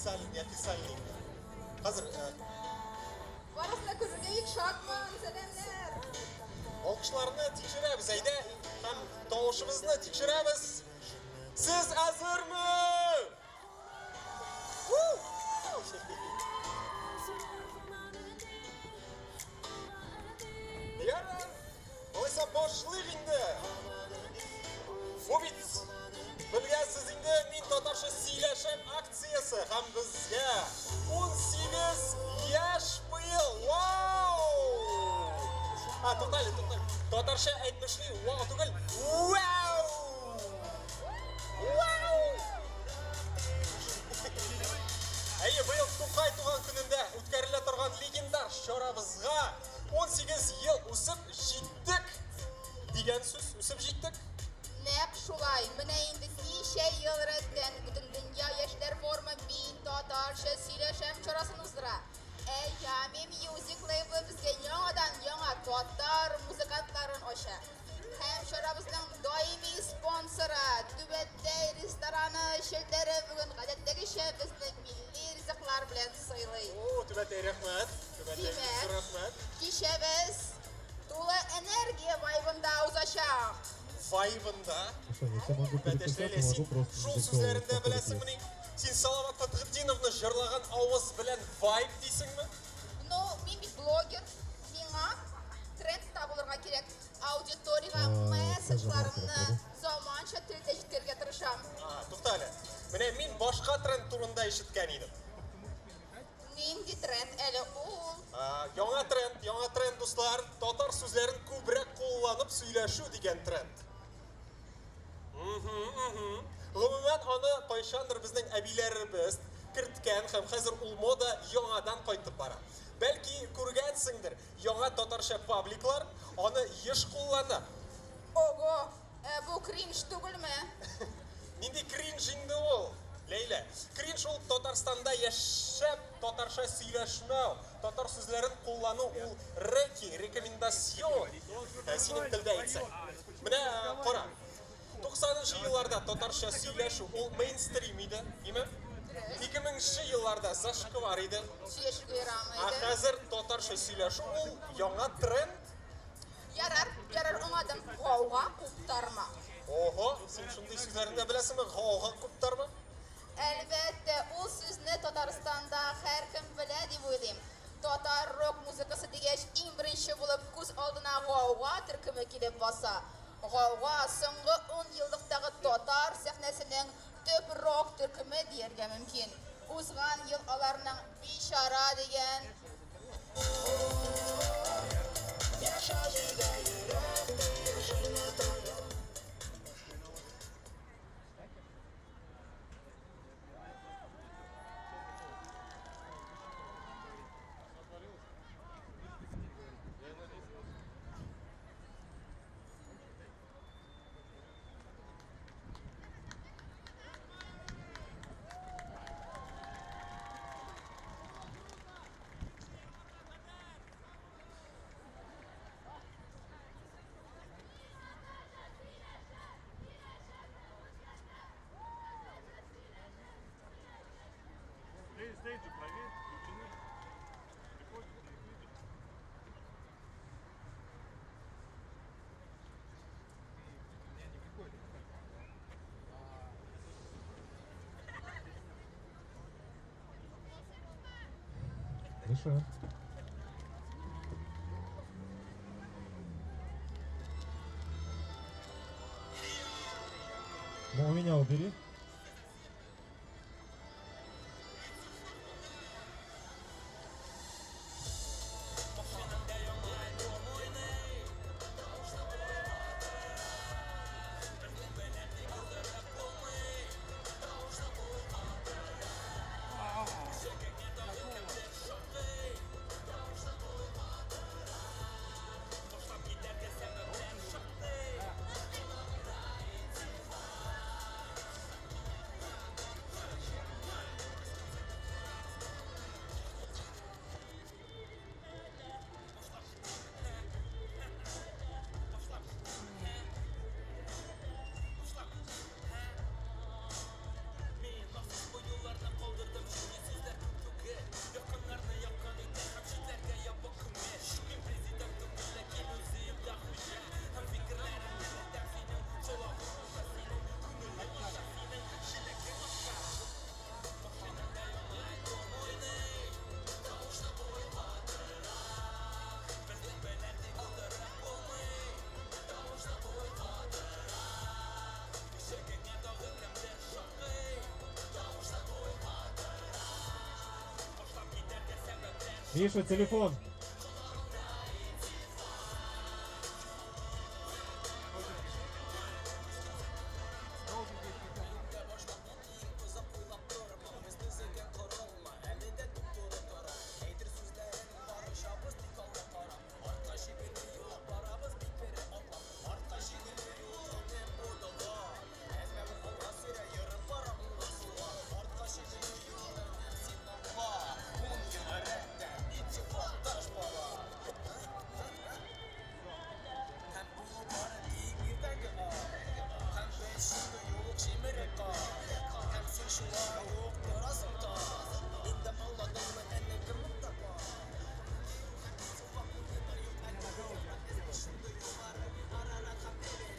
неофициальный. Қазір Барысына көргейік шатман, сәлемдер. Олқышыларыны текшіреміз, әйде, һәм тоғышымызны текшіреміз. Сіз әзірмі? Яра, олайса бошылық инді. Обид, білгенсіз инді мен татарша сөйлешем акциясы һәм бізге 18 яш быйыл. Вау! Тоқтайлы. Татарша айтмышлы, вау түгіл. Вау! Вау! Әйе, быйыл Тоқай туған күнінде өткәріле тұрған легендар шарабызға 18 ел үсіп жеттік. Деген сөз, үсіп жеттік. Нәп шулай, міне енді неше ел рәттен бүтін дүния яшьләр форумы мен татарша сөйлешем чарасын уздыра. Ями Music Label бізге яңа татар музыкантларын аша. Һәм шарабызның даими спонсоры Түбәттәй рестораны шелдәре бүген гадәттәгечә безне милли ризыклар белән сыйлый. Түбәттәй рәхмәт. Кичәбез тулы энергия вайбында узачак. Вайбында? Шул сүзләрендә беләсеңме? Син Салават Фатхетдиновны жырлаған авыз белән вайб дейсеңме? Мин бит блогер. Миңа тренд табылырга кирәк. Аудиторияга месседжларымны заманча телдә җиткергә тырышам. Туктале. Менә мин башка тренд турында ишеткән идем. Нинди тренд әле ул? Яңа тренд дуслар, татар сүзләрен күбрәк кулланып сөйләшү дигән тренд. Гомумән аны кайчандыр безнең әбиләребез керткән һәм хәзер ул мода яңадан кайтып бара. Бәлки күргәнсеңдер, яңа татарча пабликлар аны еш куллана. Ого, бу кринж түгелме? Нинди кринж инде ул? Лейла, кринж ул Татарстанда яшәп татарча сөйләшмәү, татар сүзләрен куллану ул рекомендацион. Синең телдә әйтсәң. Менә кара. 90-нчы елларда татарча сөйләшү ул мейнстрим иде, диме? 2000-нчы елларда зашквар иде. Сөйләшүгә ярамый. Хәзер татарча сөйләшү ул яңа тренд. Ярар, аңладым. Гауга куптарма. Ого, син шундый сүзләрне беләсеңме? Гауга куптарма? Әлбәттә, ул сүзне Татарстанда һәркем белә дип уйлыйм. Татар рок музыкасы дигәч, иң беренче булып күз алдына гауга төркеме килеп баса. Гауга соңгы 10 еллыктагы татар сәхнәсенең төп рок төркеме дияргә мөмкин. Узган ел аларның Бичара дигән Стейджи проверь, включены. Приходит, не выйдет. Не приходит. Хорошо. Ну, у меня убери. Миша, телефон.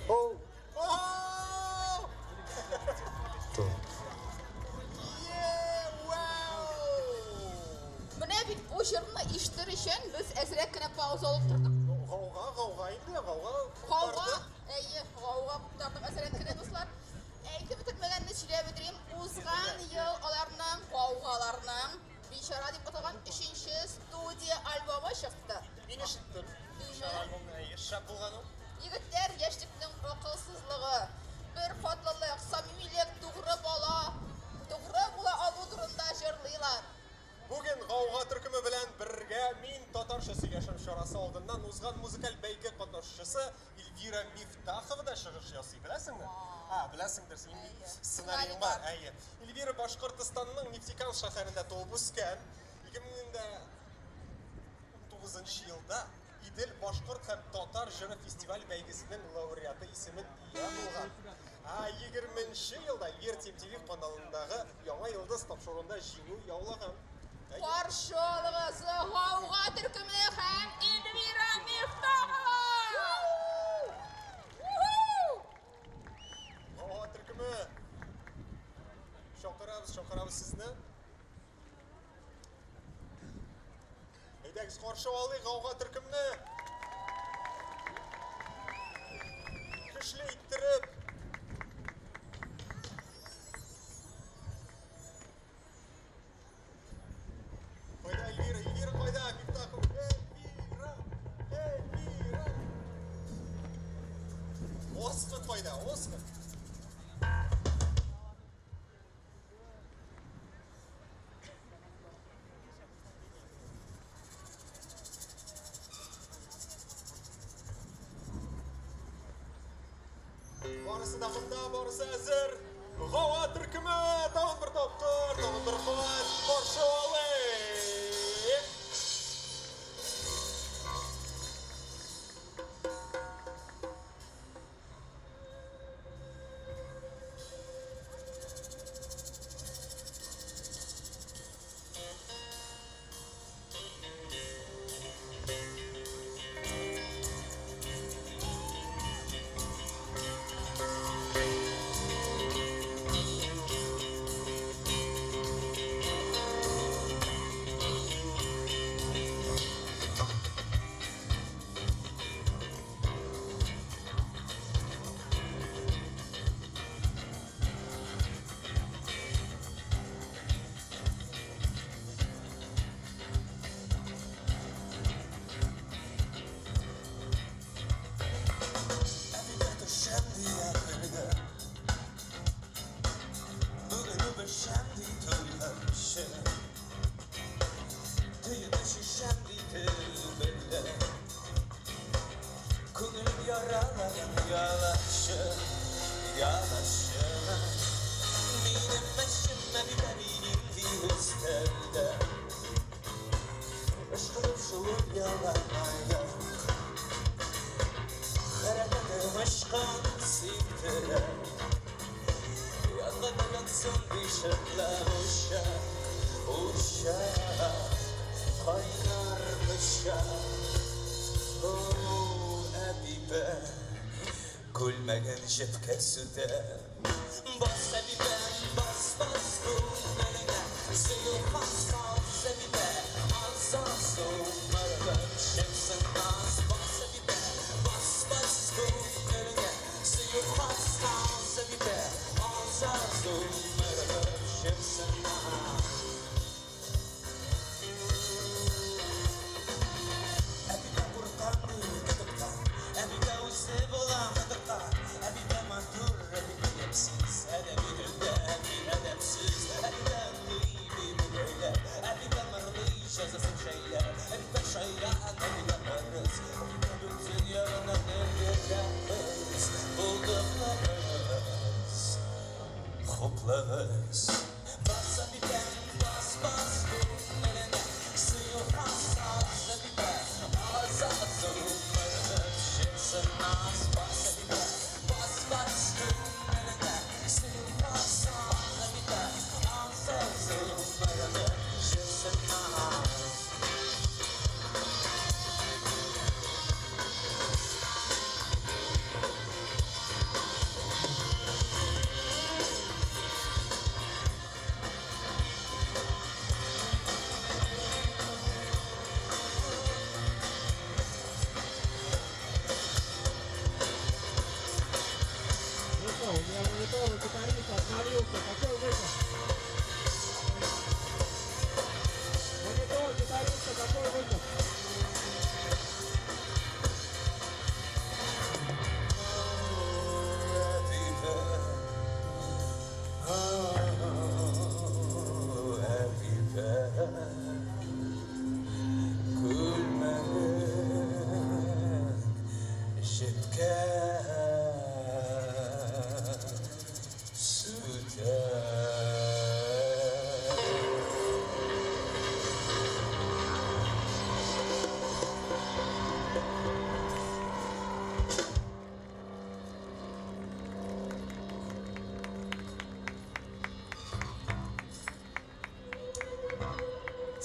Oh! Oh! Yeah! Wow! Mine bit bu jırını iştir için biz ezrek kine pauza olup durduk. Gavga indi, gavga. Qovğa, qovğa tutardık ezrek kine dostlar. Eyti bitirmegen de çile bitireyim. Uzgan yıl alarının, qovğalarının Bişara deyip atılgan 3-ші studiya albomu çıktı. Meni eshitdim. Albomdan shap bo'lgan-u. Yigitler gençlikning aqlsizligi, bir xotinlik, samimiylik, to'g'ri bola, to'g'ri bo'la oludurunda jırlaylar. Bugun G'avg'o turkumi bilan birga men Totarsha yasham chorasi oldindan o'zgan muzikal bayga qatnashchisi Elvira Miftaxovda shigish yosay, bilasizmi? Ha, bilasizdir, sening ssenariy bor. Ayy. Elvira Boshqirdistonning Neftekan shahrida tug'ilib o'sgan. 2009-yilda İdil Boshqirt ham Totar jiri festival baygisining laureati ismin ega bo'lgan. 20-yilda Elvira TMTV kanalidagi Yangi Yıldız topshiruvida jingul yaulagan. Qarşılığısı G'avg'o turkumi ham Elvira Miftaxova. G'avg'o turkumi. Chaqiramiz sizni. Haydagiz qarshi olaylik G'avg'o turkumni. Kuchli ittirib. Qo'yda Elvira qo'yda Miftaxov. Elvira. Osqit qo'yda, osqit. Borisi dafında, borisi hazır. G'avg'o turkumi tag'in bir topqir, tag'in bir quvvat, qarshi olaylik. Gülmegen şefkat süte Bas evibe, bas gülmeline Suyu hasta sevibe Azaz umarım şefsin az Bas evibe, bas gülmeline Suyu hasta sevibe Azaz umarım şefsin az toplağız. Basa biber, bas bas bunlarına. Suyu hassasa biber, az az bunlarına. Şıksın az, basa biber, bas bas bunlarına. Suyu hassasa biber, az az bunlarına. Şıksın az. Ну что, у меня монитор гитариста остановился. Какой выход? Монитор гитариста, какой выход?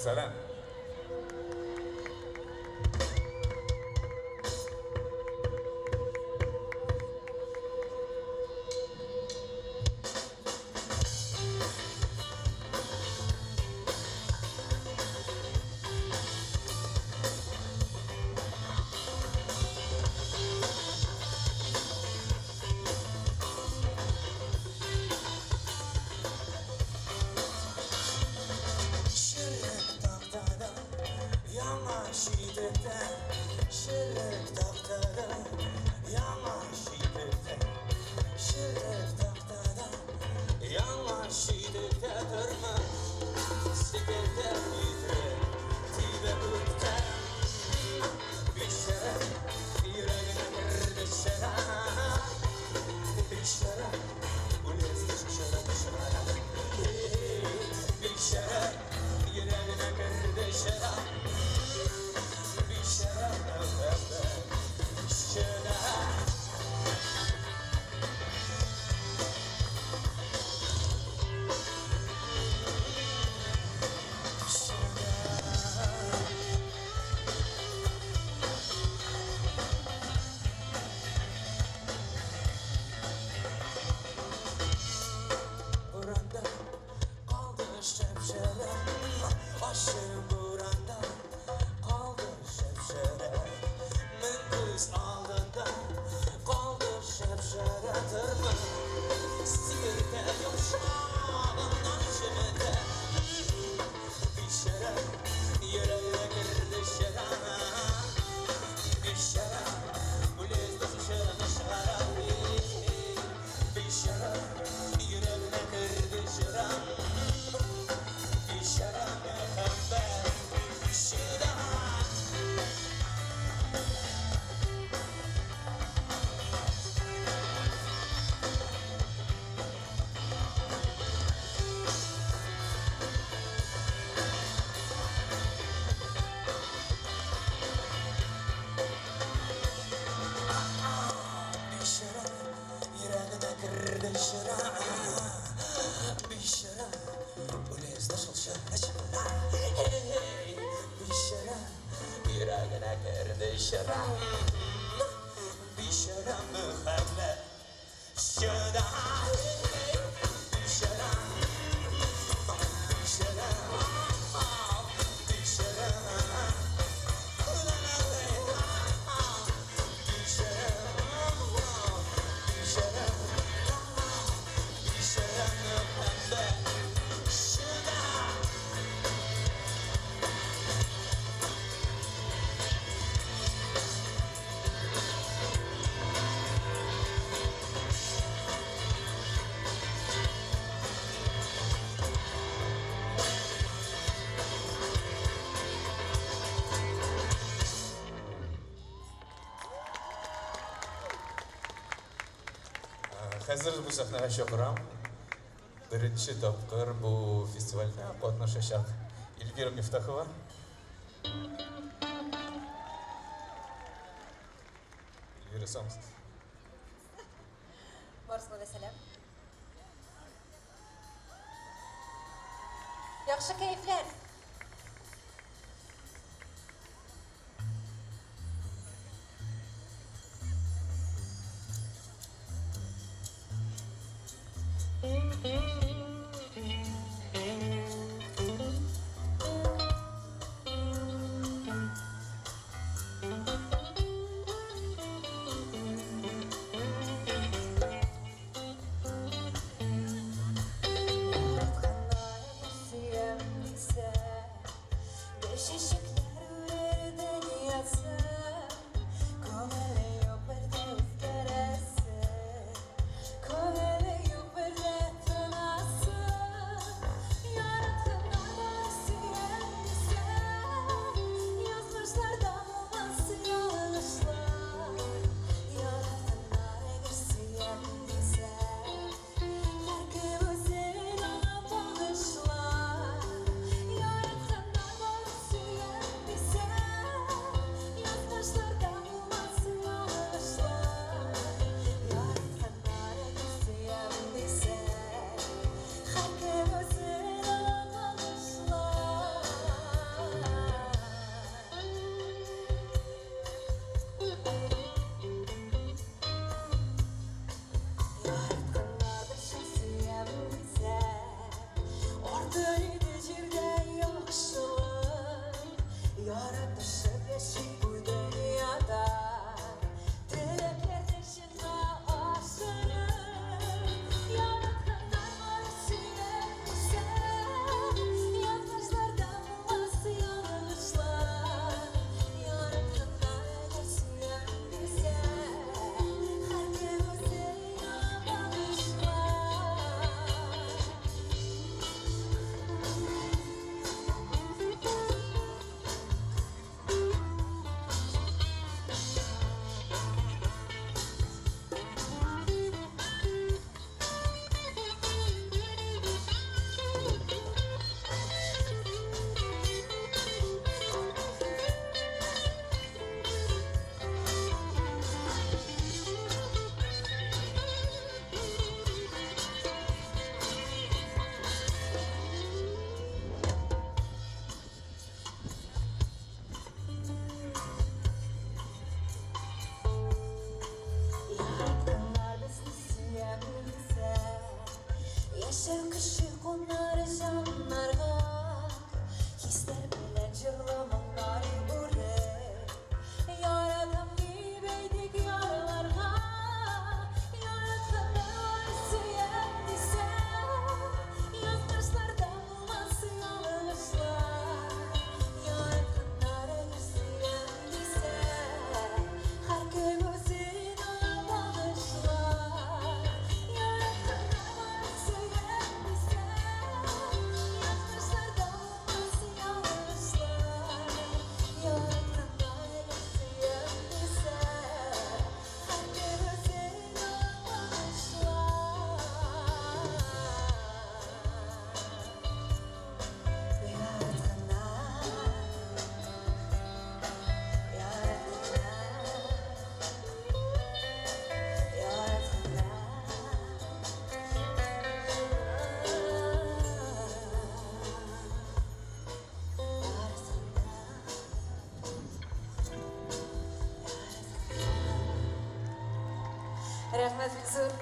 سلام. Hazır bu sahneyi çağıram. Бірінші тапқыр бұл фестивальне қатнашачак Эльвира Мифтахова. Эльвира, самсыз. Барысына да сәлем. Яқшы кәйфләр. Рәхмәт, Фиксур.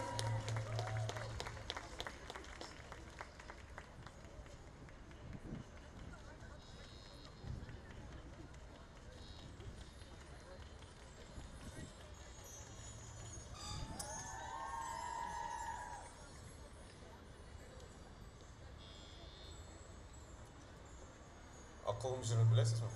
Ақылым жүрін білесіз ме?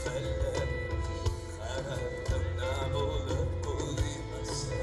Feller hayatına bulup bulmasa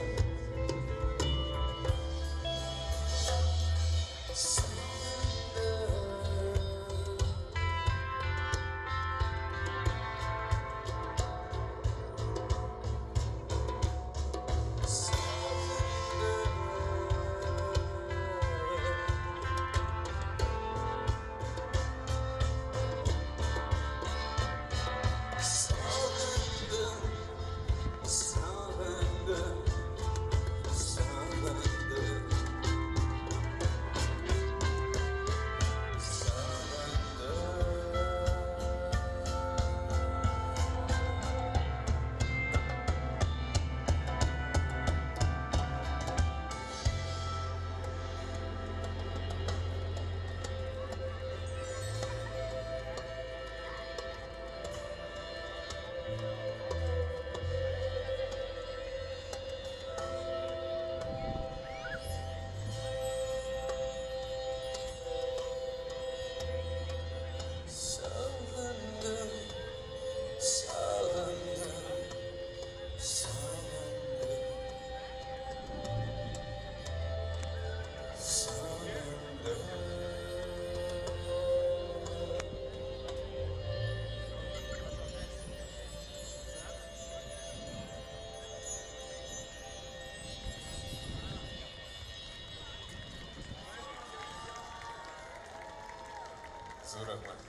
Zo'r rahmat.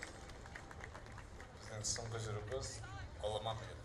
Bizning so'nggi jurimiz olomon edi.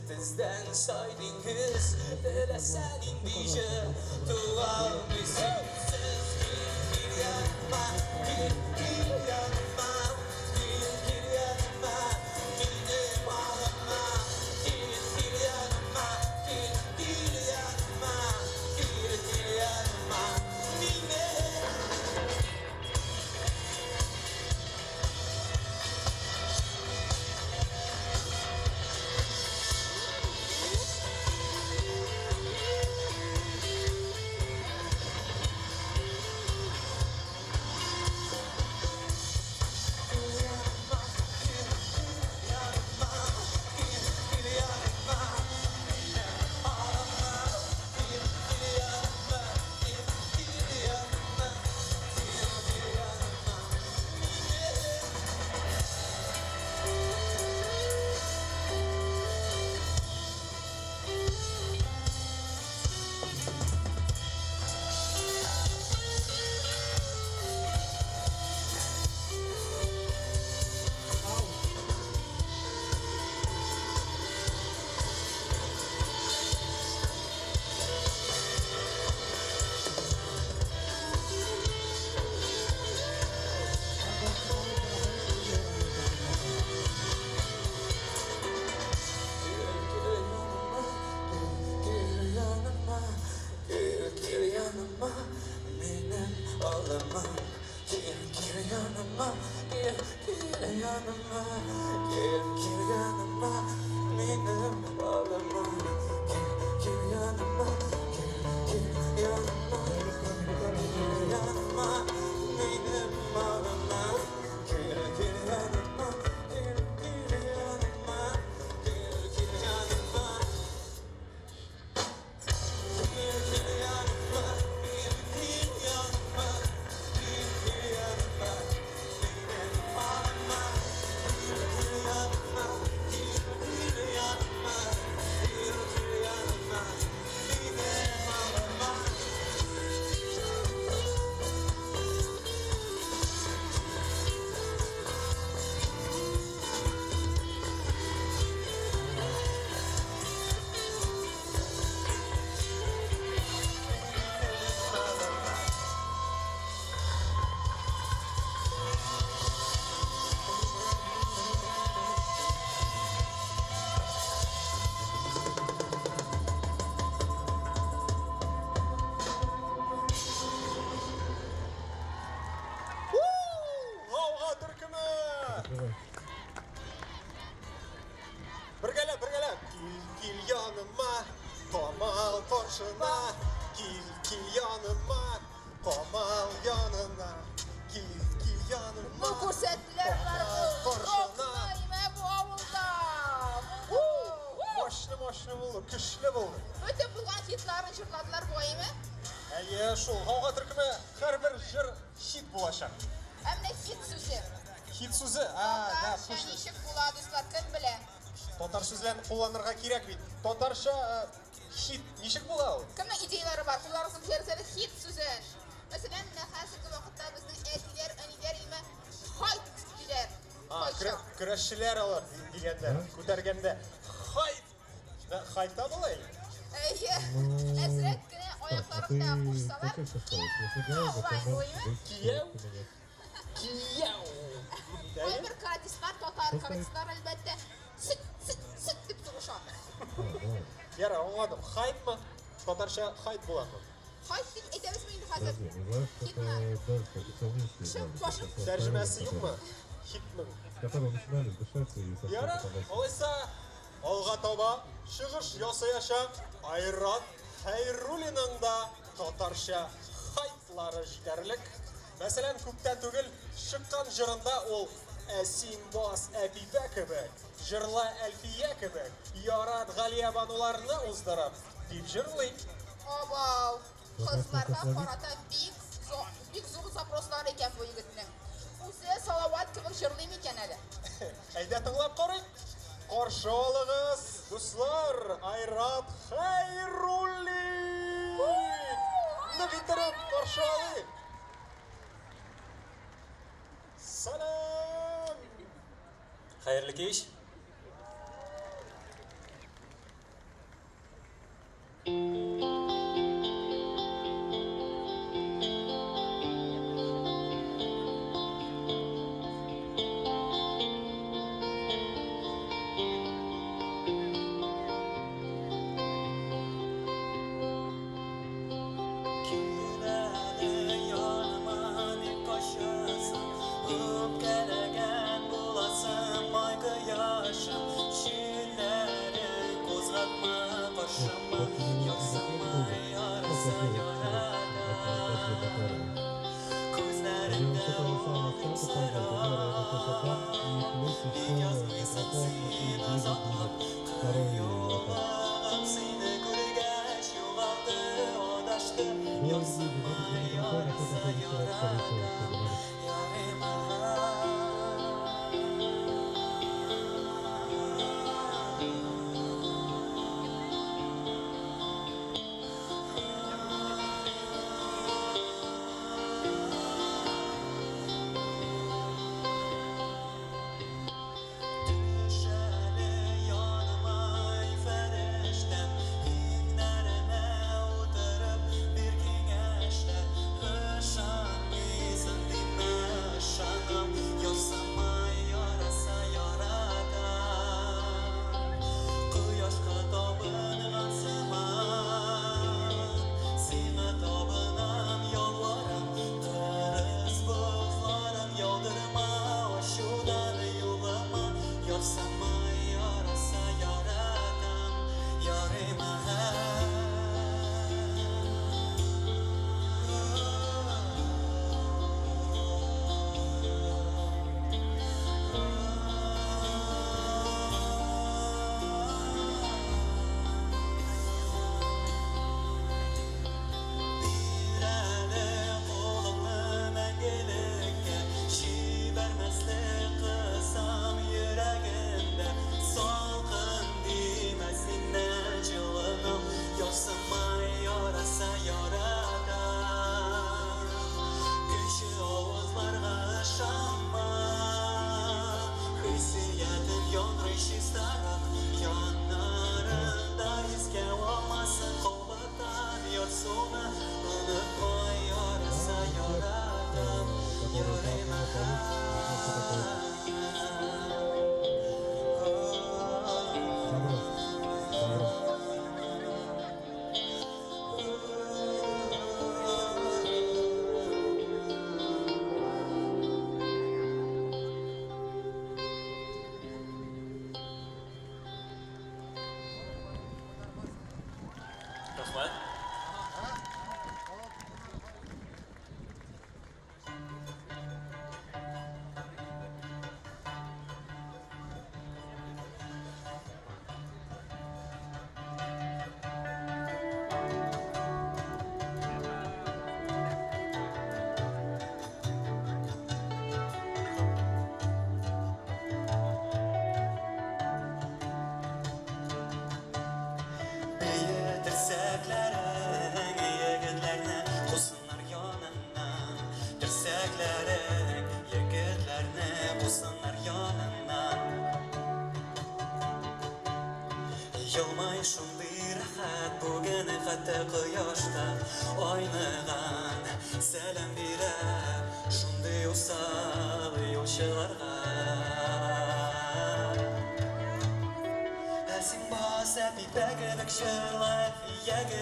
Bizden saydingiz, dilesen indice, dual bizim gir yanıma, gir yanıma, gir yanıma, gidim ağlama, gir yanıma, gir yanıma, gir yanıma, yine. yanıma, gel yanıma, gel yanıma, benim bağlama. Gel yanıma, gel yanıma, yanıma, benim bağlama. Gel yanıma, gel yanıma, gel yanıma. G'avg'o turkumi! Birgalab. Kil yanıma, qamal qarshina. Kil yanıma, qamal yanına. Kil yanıma. Bu ko'rsatdilar Qo'rqmayman bu ovulda. Moshni bo'ldi, kuchli bo'ldi. O'ta bo'lgan hitlarni chirladilar bo'yimi. Aye, shu g'avg'o turkumi har bir jir hit bo'lashar. Ammo hit so'zi. Hit so'zi, da, qo'shni. Nishib bo'ladi do'stlar, kim bilan? Totar so'zlarni qo'llanirga kerak deydi. Totarsha hit nishib bo'ladi? Kimning ideyalari bor? Ularni tersada hit so'zi. Masalan, hozirgi vaqtda bizning aytlar, anilar nima? Hayt deydilar. Kurashchilar olar deganda, ko'targanda hayt. Haytda bo'laydi. Ayya, azrakkina oyoqlarida qo'shsalar. Kiyav. Qo'y bir karadislar, totar karadislar albatta sit deb turishadi. Yara, anladim. Haytmi? Totarsha hayt bo'ladimi? Hayt deb aytamizmi endi hozir? Tarjimasi yo'qmi? Hitmi? Которые начинали дышать и совсем Yara, olsa olg'a toba shig'ish yosayasha Ayrat Xayruliningda totarsha haytlari jidarlik. Masalan, ko'pdan tugul chiqqan jirinda ol Sinbos Abiba kabi, Jirla Alfiya kabi, Yorat G'aliyabanularini o'zdirib deb jirlik. Obow, qizlarga qarata big zo'r zaproslar ekan bu yigitning. O'zi salovat kabi shirlimi ekan hali. Hayda tinglab qarang. Qarshi oling'iz, do'stlar, Ayrat Xayrulin. Nig'tirib qarshi oling. Salom. Xayrli kech.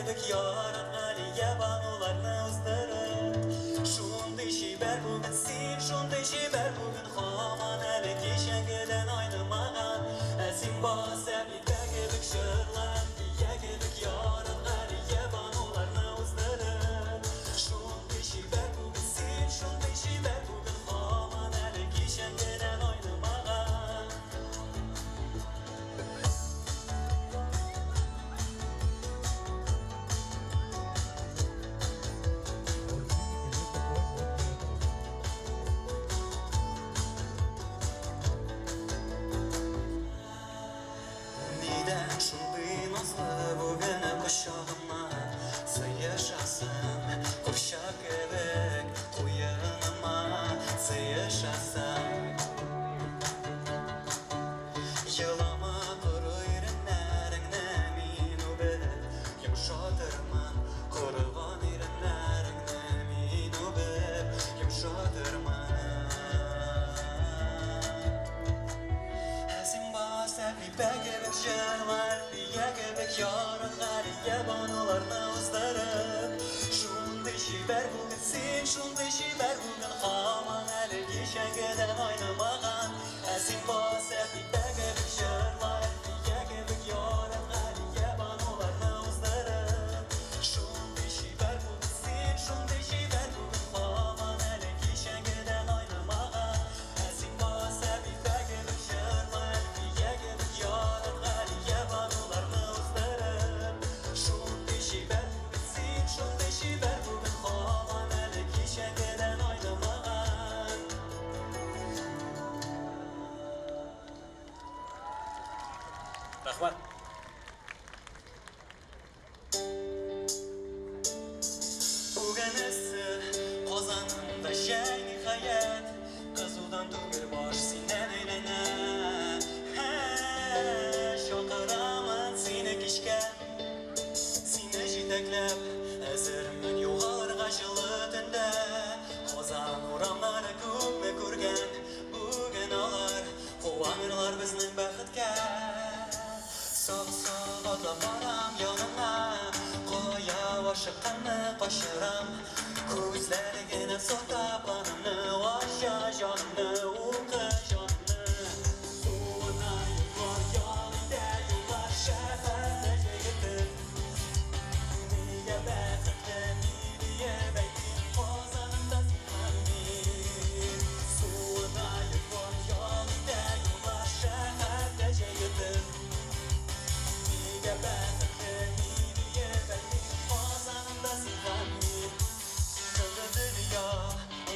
Yegibik yaran aliye banularını uzdırıp Şunday şiber bugün sin, şunday şiber bugün Haman ele kişen gelen aynımağan Esin basem yegibik şırlan Yegibik yaran aliye banularını uzdırıp Şunday şiber bugün sin, şunday şiber bugün Haman ele kişen gelen aynımağan Neden şunday nazlı bugün kuşağıma Sayışasın kuşak evek uyanıma Sayışasın Yılama kuru irinlerin emin ube Yumşatırman kuruvan irinlerin emin ube Yumşatırman Esin basep ipek şerler Yegibik yarınlar Yabanularını uzdırıp Şunday şiber bugün sin Şunday şiber bugün Haman eli gişen geden oynamağan Esin basep ipek şerler Yegibik yarınlar Yabanularını uzdırıp Şunday şiber bugün sin Şunday şiber bugün Haman eli gişen geden oynamağan Esin basep ipek şerler Yegibik yarınlar Yabanularını uzdırıp Şunday şiber bugün sin Şunday şiber bugün Haman eli gişen geden oynamağan Rahmat. Uganesi Qozonimda shay nihayat Qizudan to'g'ir bosh sendan aylana Shoqiraman seni kishga Seni jitaklab Azirman yo'g'ar g'ashili tunda Qozon uramlari ko'pni ko'rgan Bugun olar Quvonirlar bizning baxtga Soq-soq otlab boram yonimga Qo'ya oshiqqanni qo'shiram Ko'zlarigina so'tab qonimni Osha jonimni, o'qi jonimni Suvini yubor yoningda yo'llar shaharda yigitib Nega baxtli meniya bayting Qozonimda sinmamin Suvini yubor yoningda yo'llar shaharda yigitib Nega baxtli meniya bayting Qozonimda sinmamin Qildi dunyo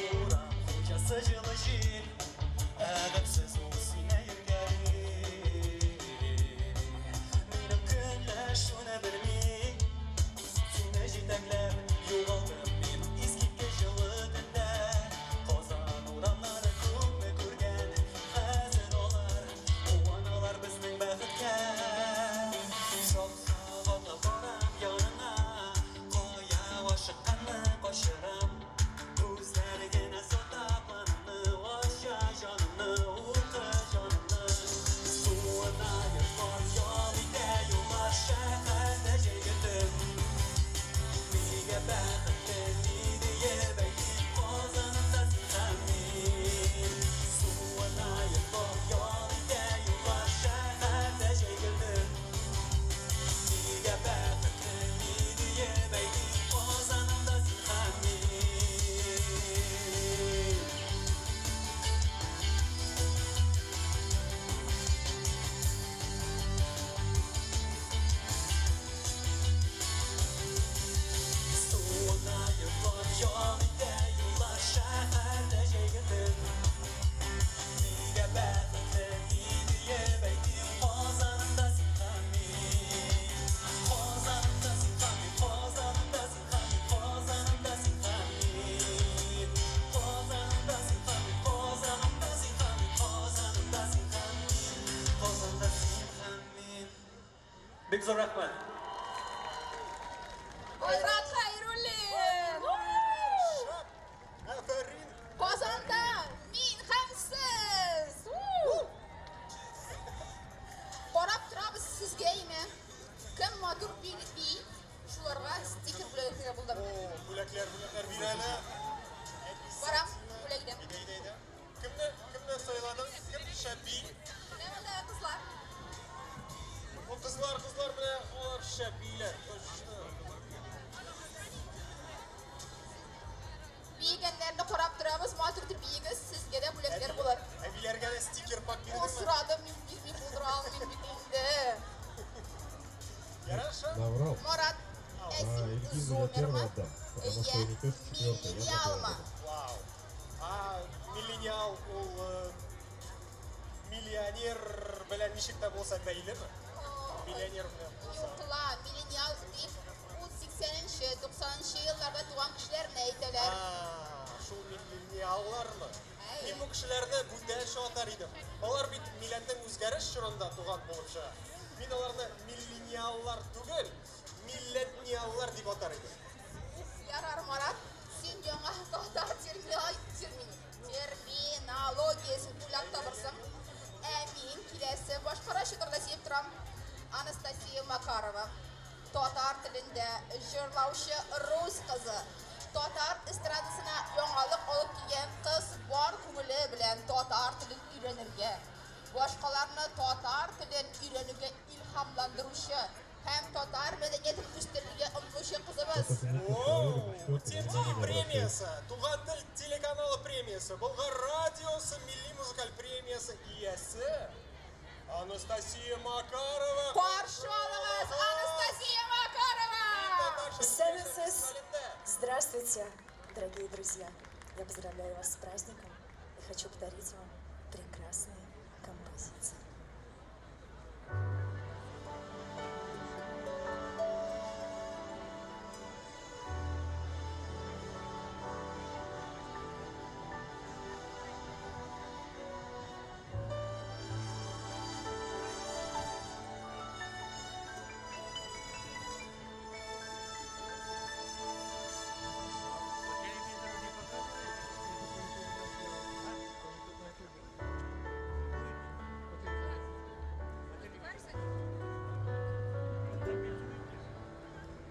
o'ram xo'jasi jilishir Adabsiz u seni yurganing Meni kunlar shuni bilmay Seni jitaklab yo'g'oldim men eskitga jilidinda Qozon uramlari ko'pni ko'rgan Hazin olar, quvonalar bizning baxtga Shoq-shoq otlab boram yonina Qo'ya oshiqqanni qo'shiram Ko'zlarigina so'tab qonimni Osha jonimni, o'qi jonimni Suvini yubor yoningda yo'llar shaharda yigitib Nega baxtli meniya bayting Qozonimda sinmamin Suvini yubor yoningda yo'llar shaharda yigitib Nega baxtli meniya bayting Qozonimda sinmamin Suvini yubor yoningda yo'llar shaharda yigitib Nega baxtli meniya bayting Qozonimda sinmamin Qozonimda sinmamin Qozonimda sinmamin Qozonimda sinmamin Qozonimda sinmamin Qozonimda sinmamin Qozonimda sinmamin Qozonda sinmamin Bekzor rahmat Oyrat Xayrulli Aferin. Qozonda men ham siz Qarab turamiz sizgaymi Kim motor bi shularga Бигіз сізге де бүлектер болар. Әбилерге де стикер пак О, бердіңіз. сұрадым, мен болдыра алмайм битімді. Яраша. Наврал. Мұрат, әсім Ильгиз зомер ма? первый отдал, потому что у них четвертый. Миллениал ма? Вау. А миллениал ол миллионер белән ничек тә булса бәйлеме? Миллионер белән булса. Юқла, миллениал deyip, bu 80-ші, 90-ші yıllarda туған кішілер не әйтелер? Шул миллениаллармы? Әй. Мин бу кешеләрне бүлдәш атар идем. Алар бит милләтнең үзгәреш чорында туган булып чыга. Мин аларны миллениаллар түгел, милләтниаллар дип атар идем. Ярар Марат, сен жаңа тоқтар терминологиясын күліп табырсың. Әмин келесі башқарашы тұрда сеп тұрам. Анастасия Макарова, татар тілінде жырлаушы рус қызы. Татар эстрадасына яңалық алып келген қыз бар күңілі білән татар тілін үйренерге. Башқаларны татар тілін үйренуге илһамландырушы һәм татар мәдәниятен үстерергә омтылучы кызыбыз. ТМТ премиясы, Туган тел телеканалы премиясы, Болгар радиосы милли музыкаль премиясы иясе Анастасия Макарова. Каршы алыңыз, Анастасия Макарова! Салют, здравствуйте, дорогие друзья. Я поздравляю вас с праздником и хочу подарить вам прекрасные композиции.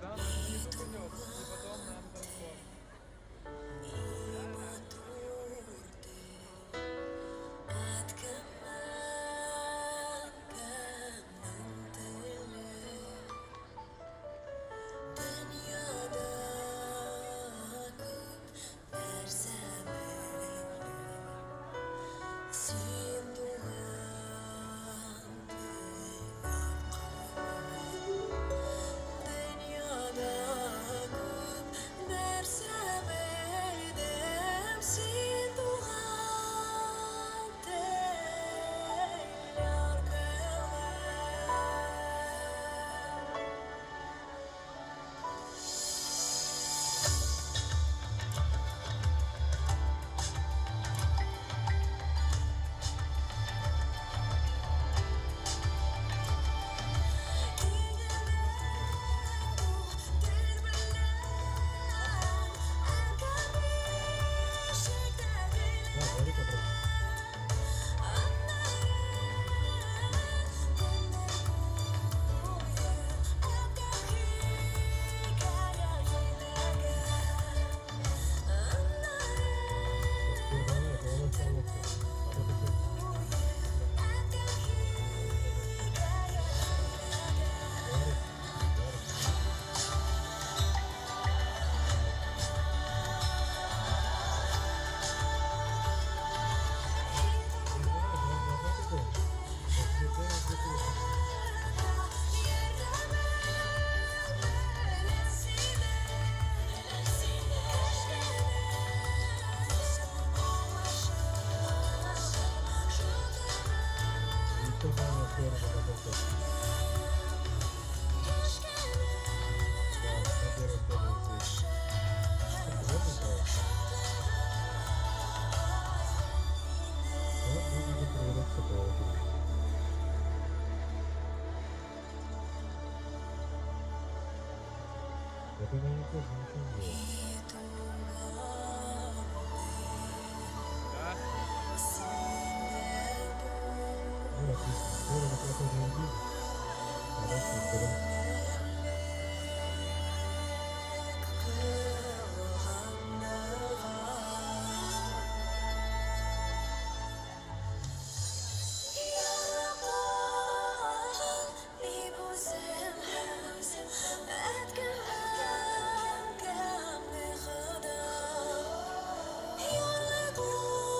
Да, на YouTube идет, и потом на Антон. Это на YouTube ничего нет. Да? Ну, отлично. Скоро на платформе Ильгиз. А дальше куда? يلا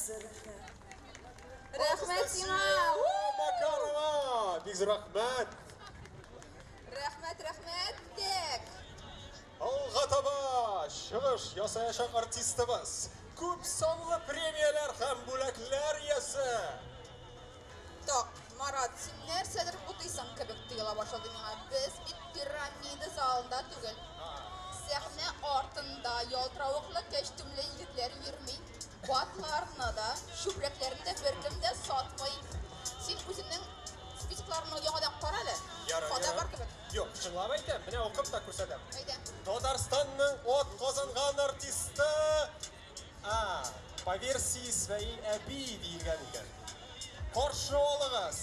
Зор рахмет. Рахмет сиңа. Макарова, бик зур рахмәт. Рахмет, тек. Алға таба шығыш ясаячак артистыбыз. Күп санлы премиялар һәм бүләкләр ясы. Так, Марат, син нәрсәдер бутыйсың кебек тоела башлады миңа. Без бит пирамида залында түгел. Сәхнә артында ялтыравыклы костюмлы егетләр йөрми. Батларны да, чүпрәкләрен дә беркем дә сатмый. Син үзеңнең списокларны яңадан кара әле. Фата бар кебек. Юк, чынлап әйтәм, менә укып та күрсәтәм. Әйдә. Татарстанның от казанган артисты по версии своей әби диелгән икән. Каршы алыгыз.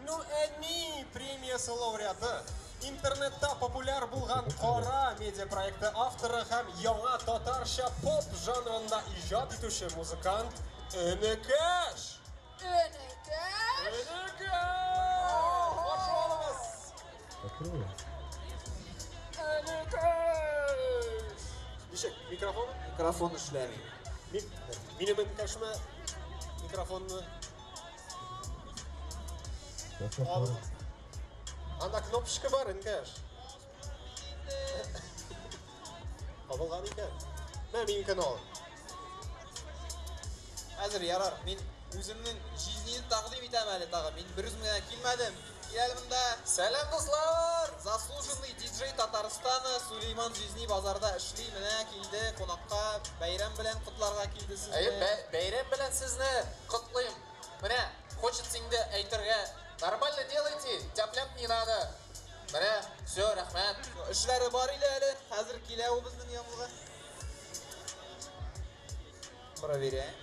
Ну әни премиясы лауреаты. Интернетта популяр булган Кара медиа проекты авторы һәм яңа татарча поп жанрында иҗат итүче музыкант Энекәш. Энекәш. Каршы алыгыз. Открою. Энекәш. Ничек, микрофон? Микрофон эшләми. Минем Энекәшмә микрофонны Яхшы Ал. барып. Анда кнопочка бар, Энекәш. Кабылган икән. Менә минекен ал. Хәзер ярар. Мин үземнең жизньне тәкъдим итәм әле тагы. Мин бер үземгә килмәдем. Киләлем монда. Сәлам дуслар! Заслуженный диджей Татарстаны Сулейман Жизни базарда эшли. Менә килде кунакка. Бәйрәм белән котларга килде сезне. Бәйрәм белән сезне котлыйм. Менә, хочется инде әйтергә. Нормально делайте, тяп-ляп не надо. Менә, все, рәхмәт. Эшләре бар иде әле. Хәзер килә ул безнең янга. Проверяем.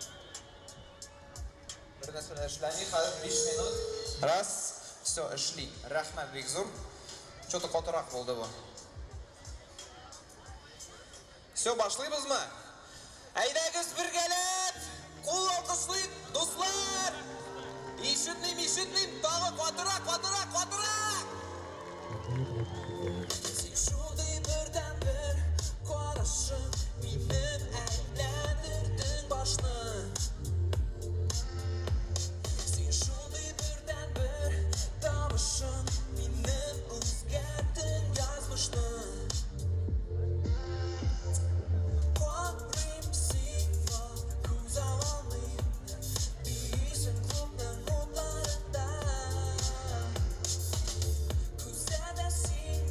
Бер нәрсә эшләми, хәзер 5 минут. Раз. Все, эшли. Рәхмәт бик зур. Что-то катырак булды бу. Все, башлыйбызмы? Әйдәгез бергәләп! Кул алкышлыйк, дуслар! Ишетмим, тагы катырак! Син шундый бердән-бер карашың минем әйләндердең башны. Син шундый бердән-бер табышың минем үзгәрттең язмышны. Карыйм сиңа күз алмыйм, исең клубның утларында. Күздә син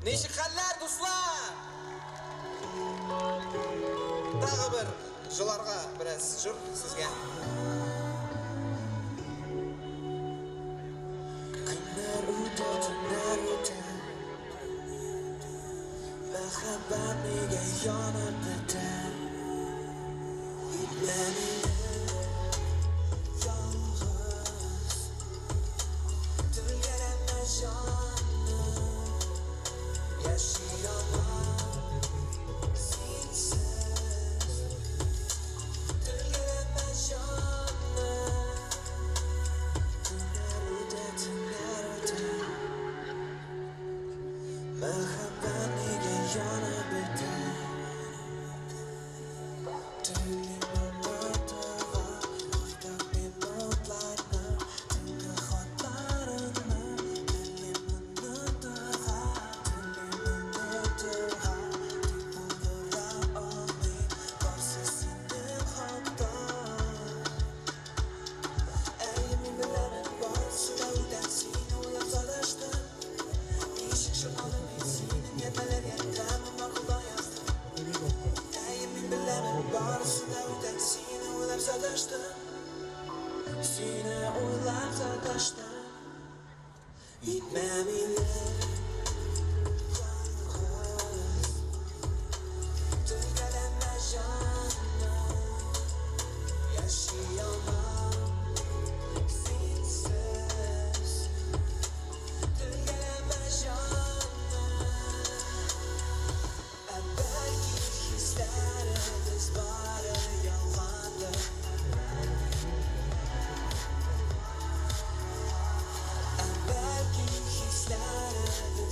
Nechik hallar do'stlar? Tag'i bir jilarga biraz jur sizga. Kunlar o'tar, mahabbat nega yonib bitar? Meni yolg'iz tilgalanma jonim yaşayamam sensiz tilgalanma jonim tunlar o'tar mahabbat nega yonib bitar Seni o'ylab sadaştım Gitmem ile yalnız Tilgalanma jonim Yaşayamam sensiz Tilgalanma jonim Belki hislerimiz bari yalgandır Belki hislerimiz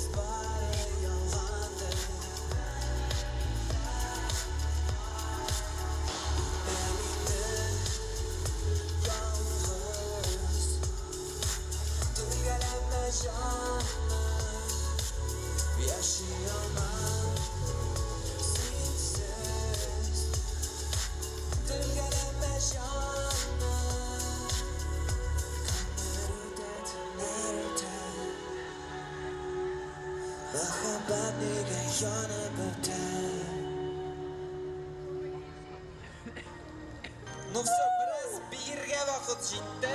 Ну все, біраз бейірге вақыт жетті.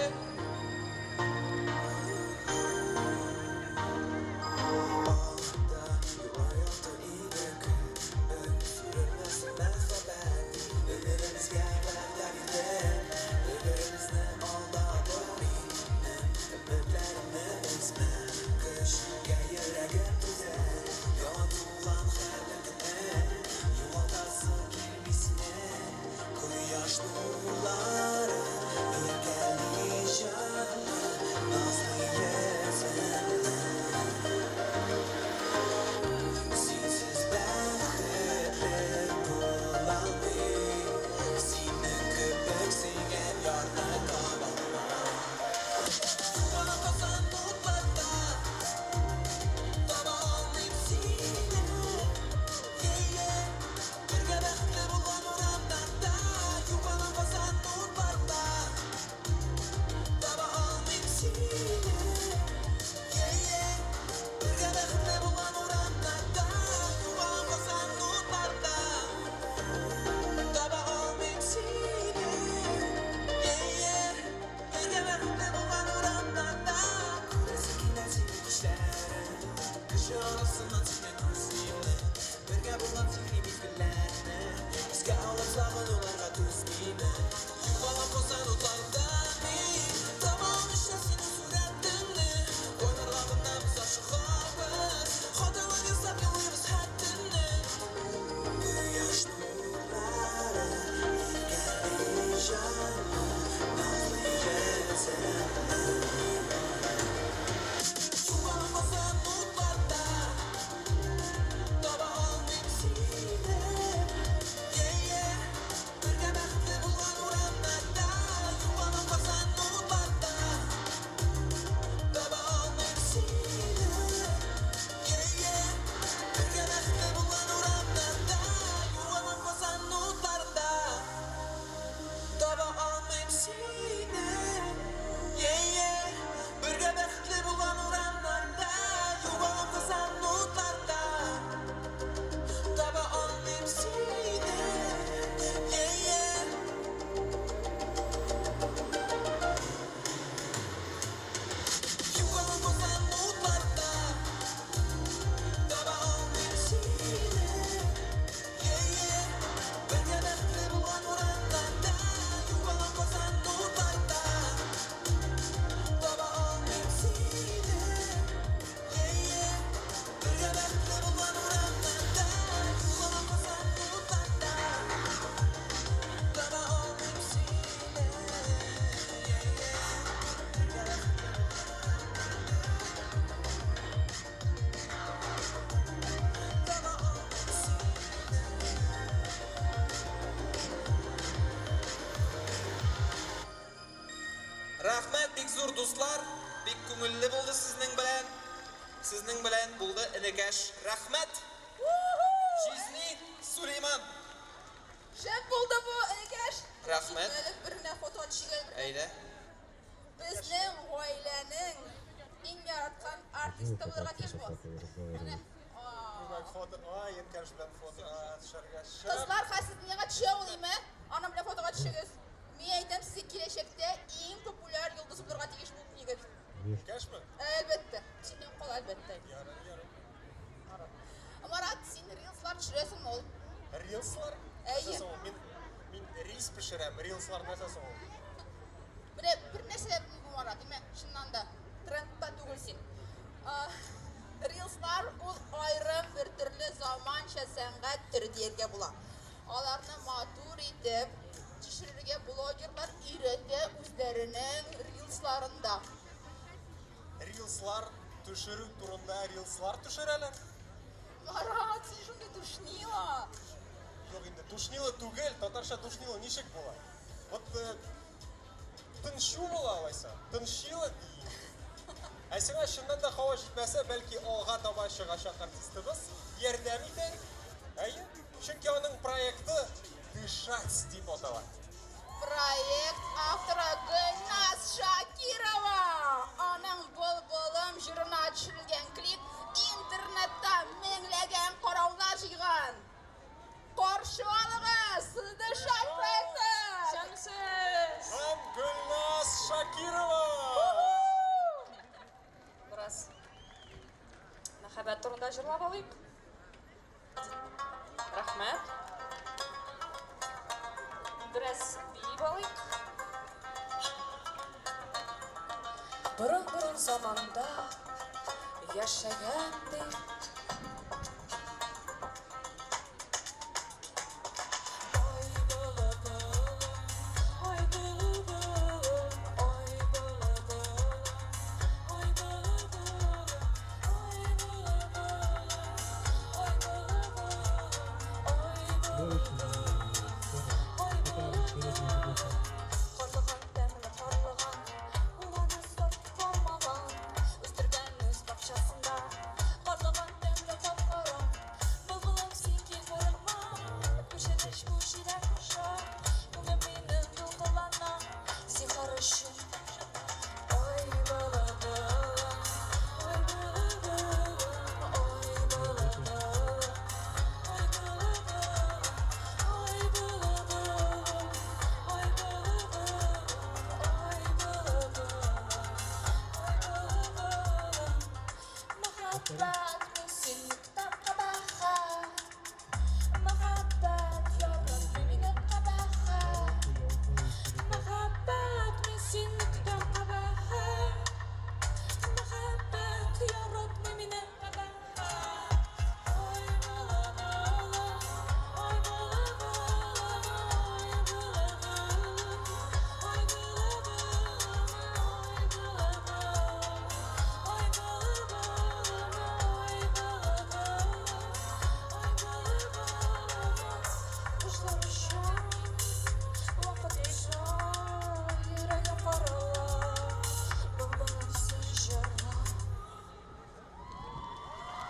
Рахмет, бик зур дуслар, бик күңелле булды сезнең белән булды энекәш. Рахмет. Жизни Сулейман. Шәп булды бу, энекәш. Рахмет. Җитмәлек берне фото төшерә. Әйдә. Безнең гаиләнең иң яраткан артисты булырга тиеш бу. Менә. Кызлар, хәсез нигә төшә улыймы? Аның белән фотога төшегез. Мин әйтәм, сезгә киләчәктә иң популяр йолдыз булырга тиеш бу егет. Кәшме? Әлбәттә. Синең кал әлбәттә. Марат, син рилслар төшерәсең ул. Рилслар? Әйе. Мин рис пешерәм, рилслар нәрсәсе ул? Менә бер нәрсә бу Марат, димә, чыннан да трендта түгел син. Рилслар ул айрым бер төрле заманча сәнгать төре дияргә була. Аларны матур итеп төшерергә блогерлар өйрәтә үзләренең рилсларында. Рилслар төшерү турында рилслар төшерәләр? Марат, син шундый душнила. Юк инде, душнила түгел, татарча душнила ничек була? Вот тынчу була алайса, тынчила ди. Ә сиңа чыннан да һава җитмәсә, бәлки алга таба чыгачак артистыбыз ярдәм итә. Әйе, чөнки аның проекты «Дышать» дип атала. Проект авторы Гөлназ Шакирова. Аның Былбылым җырына төшерелгән клип интернетта меңләгән караулар җыйган. Каршы алыгыз, Дышать проекты! Шәмсә! да жырлап алайық. Рахмет. Біраз бейіп алайық. Бұрын заманда яшагенде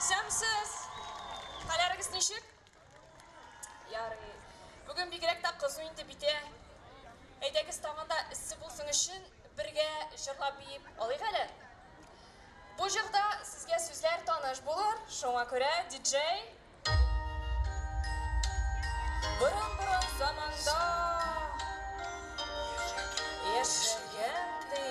Сәмсіз! Қаларыңыз нешік? Яры, бүгін бигерәк та қыз ойынды бите. Әйдәгіз тағанда ісі болсын үшін бірге жырлап бейіп алайық әлі. Бұл жылда сізге сөзлер таныш болыр. Шоңа көре диджей. Бұрын заманда яшагенде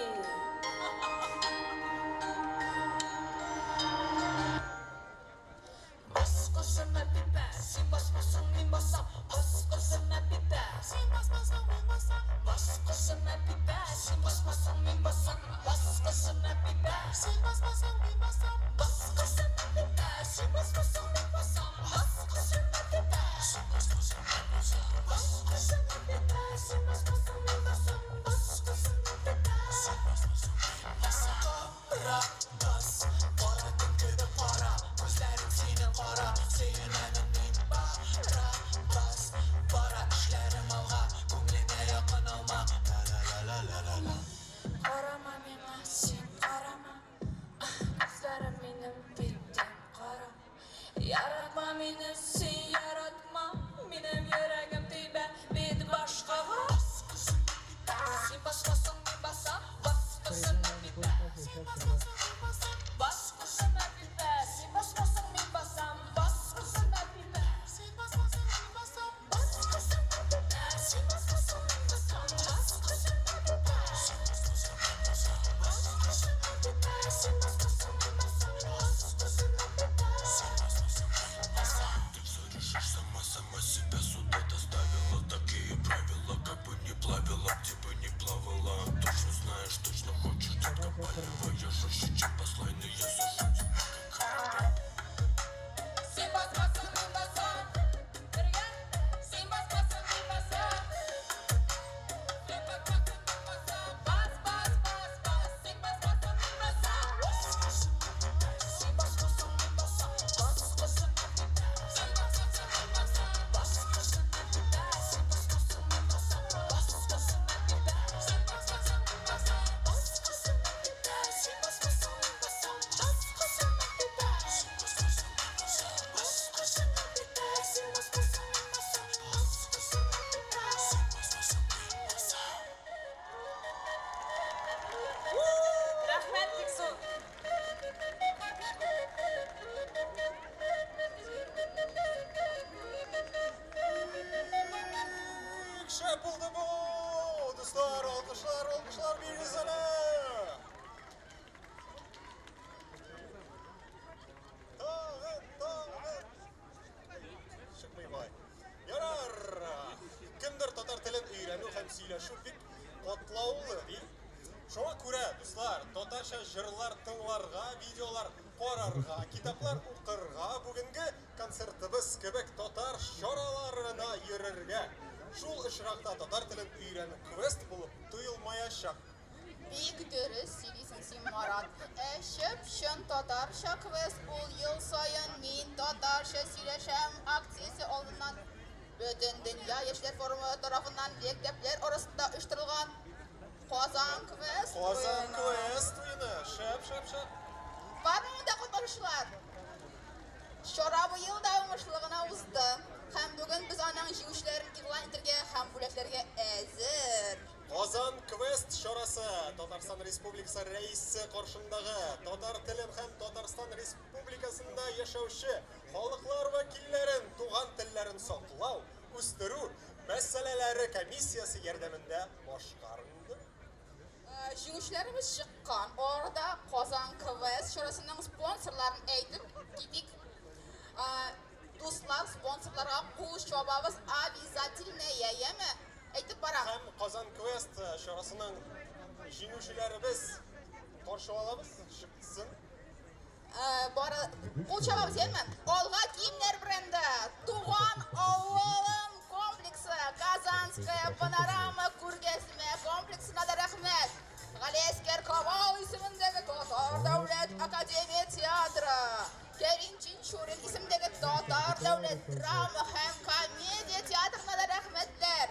Басқасына бипә, сен баспасаң мен басам. Басқасына бипә, сен баспасаң мен басам. Басқасына бипә, сен баспасаң мен басам. Басқасына бипә, сен баспасаң мен басам. Басқасына бипә, сен баспасаң мен басам. Басқасына бипә, сен баспасаң мен басам. Басқасына бипә, сен баспасаң мен басам. Басқасына бипә, сен баспасаң мен басам. Рас, бара теңкеді пара, көзләрің сенің қара, сүйінемін мен бара. Бас, бара ішләрім алға, көңлеңе яқын алма. Ла-ла-ла-ла-ла-ла. Қарама мені, сен қарама, көзләрім менің беттен қара. Яратма мені, сен яратма, менің жүрегім тейбе, бет башқаға. Сен баспасаң мен басам, басқасына бипә, сен баспасаң мен басам. Басқасына бипә, сен баспасаң мен басам. Басқасына бипә, сен баспасаң мен басам. Басқасына бипә, сен баспасаң мен басам. Басқасына бипә, сен баспасаң мен басам. Басқасына бипә, сен баспасаң мен басам. Басқасына бипә, сен баспасаң мен басам. Ты все решишь сама себя сюда доставила. Такие правила, как бы не плавила, где бы не плавала. Точно знаешь, точно хочешь, детка полевая, жестче, чем послойные сушить. Сен баспасаң мен басам. Бірге, сен баспасаң мен басам. Сен баспасаң мен басам. Бас, бас, бас, бас, сен баспасаң мен басам. Басқасына бипә, сен баспасаң мен басам. Басқасына бипә, сен баспасаң мен басам. Басқасына бипә, сен баспасаң мен басам. Басқасына бипә, сен баспасаң мен басам. Басқасына бипә, сен баспасаң мен басам. Басқасына бипә, сен баспасаң мен басам. Басқасына бипә, сен баспасаң мен басам. Басқасына бипә, сен баспасаң мен басам. Рахмет, Биксу. Шәп болды bu! Достар, алқышлар беріңіз әлі! Тағын! котлаулы дейді. Шоңа күрә, дуслар, татарша жырлар тыңларга, видеолар карарга, китаплар укырга бүгінгі концертыбыз кебек татар чараларына йөрергә. Шул очракта татар телен өйрәнү квест булып тоелмаячак. Бик дөрес сөйлисең син, Марат. Шын татарча квест ул ел сайын мин татарча сөйләшәм акциясе алдыннан бөтен дөнья яшьләр форумы тарафыннан мектепләр арасында оештырылган Казан квест. Казан квест уйны. Шәп. Бармы монда катнашучылар? Чара быел да уңышлыгына узды. Һәм бүген без аның җиңүчеләрен игълан итәргә һәм бүләкләргә әзер. Казан квест чарасы Татарстан Республикасы рәисе каршындагы татар телен һәм Татарстан Республикасында яшәүче халыклар вәкилләрен туган телләрен саклау, үстерү мәсьәләләре комиссиясе ярдәмендә башкарылды. Җиңүчеләребез чыккан. Орда Казан квест чарасының спонсорларын әйтеп китик. Дуслар, спонсорларга кул чабабыз обязательно яеме? Әйтеп барам. Һәм Казан квест чарасының җиңүчеләребез каршы алабыз, чыксын. Бары кул чабабыз яеме? Алга киемнәр бренды, Туган авылым комплексы, Казанская панорама күргәзмә комплексына да рәхмәт. Галиәскәр Камал исемендәге Татар дәүләт академия театры, Кәрим Чинчурин исемендәге Татар дәүләт драма һәм комедия театрына да рәхмәтләр.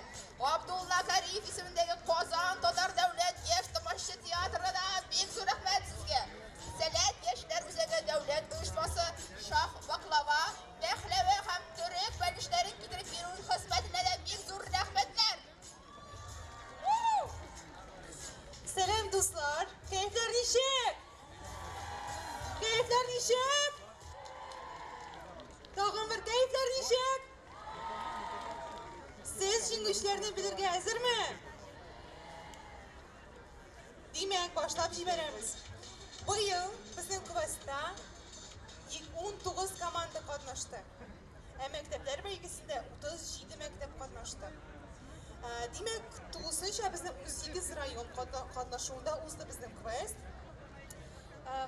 Абдулла Кариев исемендәге Казан Татар дәүләт яшь тамашачы театрына да бик зур рәхмәт сезгә. Сәләт яшьләр үзәге дәүләт оешмасы Шах Баклава, Бәхләвә һәм төрек бәлешләрен китереп бирү хезмәтенә дә бик зур рәхмәтләр. Selam dostlar. Keyifler nişek? Keyifler nişek? Tağın bir keyifler nişek? Siz җиңүчеләрне bilirge hazır mı? Demek başlap җибәрәбез. Bu yıl bizning kvestda 19 komanda qatnaşdı. Məktəblər bölgəsində 37 məktəb qatnaşdı. Demek 9-нчы безнең 18 район катнашуында узды безнең квест.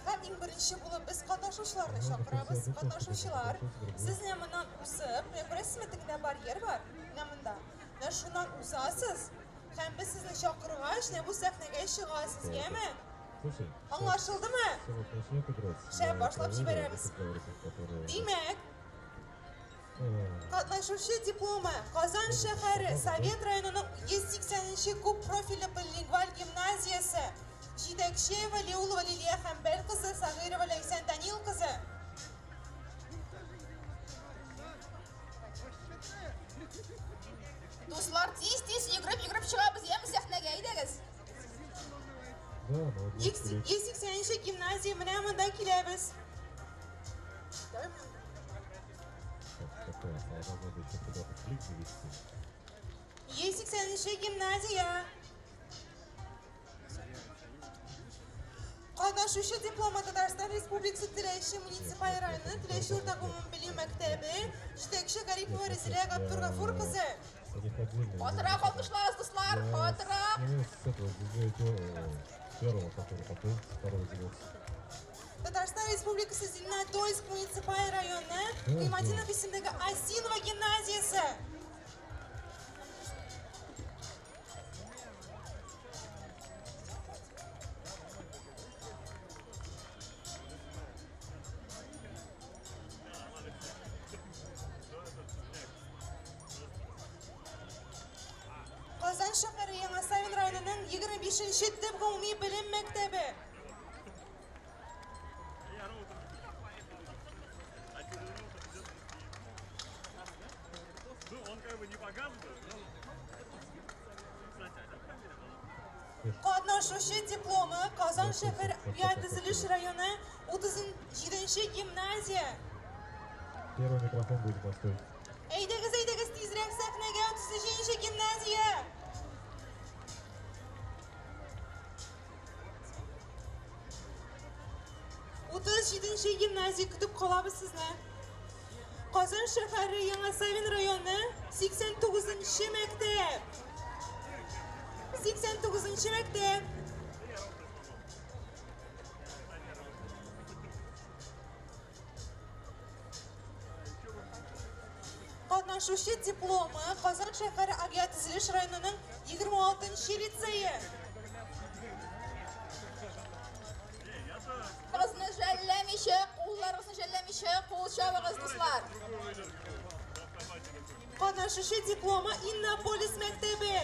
Һәм иң беренче булып без катнашучыларны чакырабыз. Катнашучылар, сез моннан узып, күрәсезме, тегендә барьер бар, монда. Менә шуннан узасыз. Һәм без сезне чакыргач, бу сәхнәгә чыгасыз, яме? Аңлашылдымы? Шәп, башлап җибәрәбез. Димәк, катнашучы дипломы Казан шәһәре Совет районының 180-нче күп профильле билингваль гимназиясе Җитәкчеева Леулова Лилия Хәмбәл кызы, Сагырова Ләйсән Данил кызы. Дуслар, тиз йөгереп чыгабыз, яме сәхнәгә әйдәгез. 180-нче гимназия менә монда киләбез. 180-нче гимназия. Катнашучы дипломы Татарстан Республикасы Теләче муниципаль районы Теләче урта гомум белем мәктәбе җитәкче Гарипова Резилә Габдургафур кызы. Хатыра калкышларыз, дуслар, хатыра. Татарстан Республикасы Зеленодольск муниципаль районы Климатинов исемендәге Осинова гимназиясе. Казан шәһәре Яңа Савин районының 25-нче төп гомуми белем мәктәбе. Катнашучы дипломы Казан шәһәр Ятызылыш районы 37-нче гимназия. Первый микрофон будет постой. Әйдәгез, тизрәк сәхнәгә 37-нче гимназия. Җиденче гимназия көтеп калабыз сезне. Казан шәһәре Яңа Савин районы 89-нчы мәктәп. 89-cı məktəb. Qatnaşışı diplomu Qazan şəhəri Əqya Tiziliş rayonunun 26-cı liseyі. Ağzını jəlləmişik, qollarınızı jəlləmişik, qol çabağız dostlar. Qatnaşışı diplomu Innopolis məktəbi.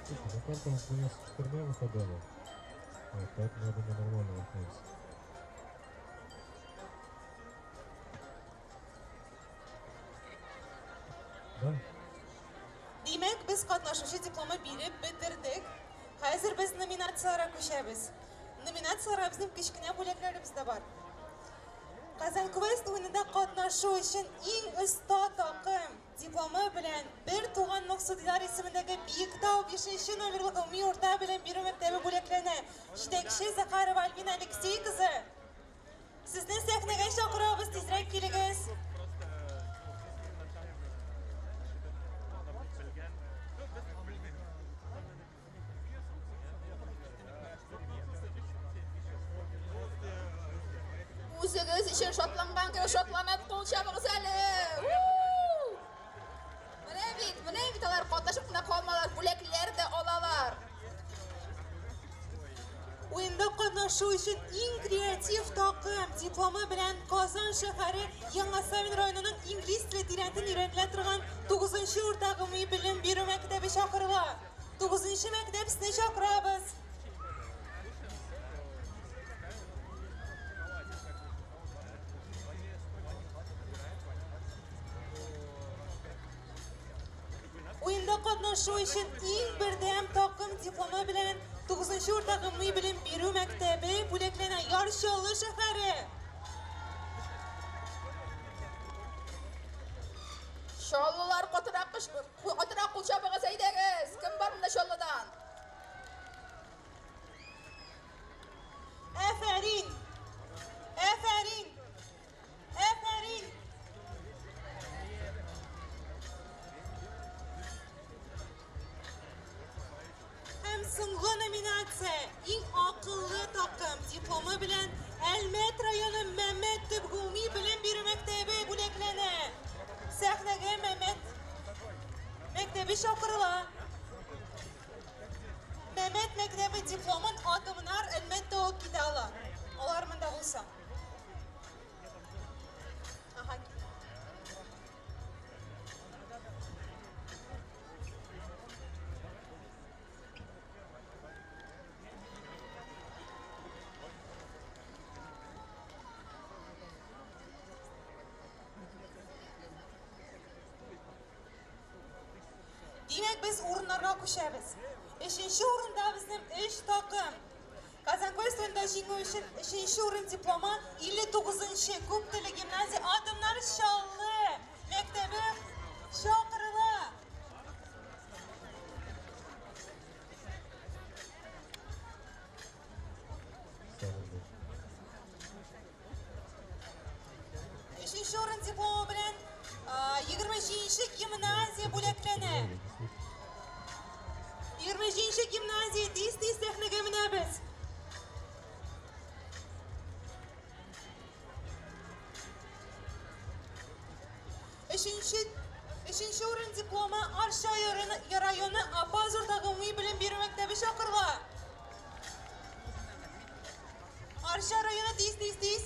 Слушай, на картах у нас херня выпадала. Поэтому я думаю, нормально находится. Да? Demək, biz qatnaşışı diplomu bilib bitirdik. Hazır biz nominatsiyalara köşəbiz. Nominatsiyalara bizim kichkina bo'laklarimiz de var. Qazan Quest oyununda qatnaşu için eng usta takım diplomu bilan bir tuğan Maqsudilar ismidagi Biyikdov 5 nomerli umumiy o'rta bilan bir maktabi bo'laklarni yetakchi Zaxarova Albina Aleksey qizi. Sizni sahnaga chaqiramiz, tezroq kelingiz. O'zingiz için şotlangan kiri şotlanib qo'l chabağız ali. Mana bitalar qatnaşıp qolmalar, bo'laklar da olalar. Oyunda qatnaşu için eng kreativ takım diplomu bilan Qozon shahari Yangisamin rayonining ingliz tili dirantini o'rgatiladigan 9-chi o'rta umumiy bilim beruv maktabi chaqiriladi. 9-chi maktab sizni chaqiramiz. Oyunda qatnaşu için eng birdam takım diplomu bilan 9-chi o'rta umumiy bilim beruv maktabi bo'laklanan Yorsholli shahari. Şollular qotiraq qo'l chabağız aydagiz. Kim bor bunda Şolludan? Aferin. Aferin. Aferin. Hem so'nggi nominatsiya eng aqlli takım diplomu bilan Almat rayoni Mehmet Tibgumi bilim beruv maktabi bo'laklani. Sahnaga Mehmet maktabi chaqiriladi. Mehmet maktabi diplomun adımlar albatta olib ketadi. Ular menda bo'lsa. Aha. Demek biz o'rinlarga ko'chamiz. 5-chi o'rinda bizning 3 takım. Qazan Quest o'yinida jing'u uchun 3-chi o'rin diplomi 59-chi ko'p tilli gimnaziya Adamlar Sholli maktabi chaqiriladi. Üçüncü o'rin diplomi bilan 20-chi gimnaziya bo'laklani. 20-chi gimnaziya tez sahnaga minamiz. Üçüncü o'rin diplomi Archa rayoni Abazurda umumiy bilim beruv maktabi chaqiriladi. Archa rayoni tez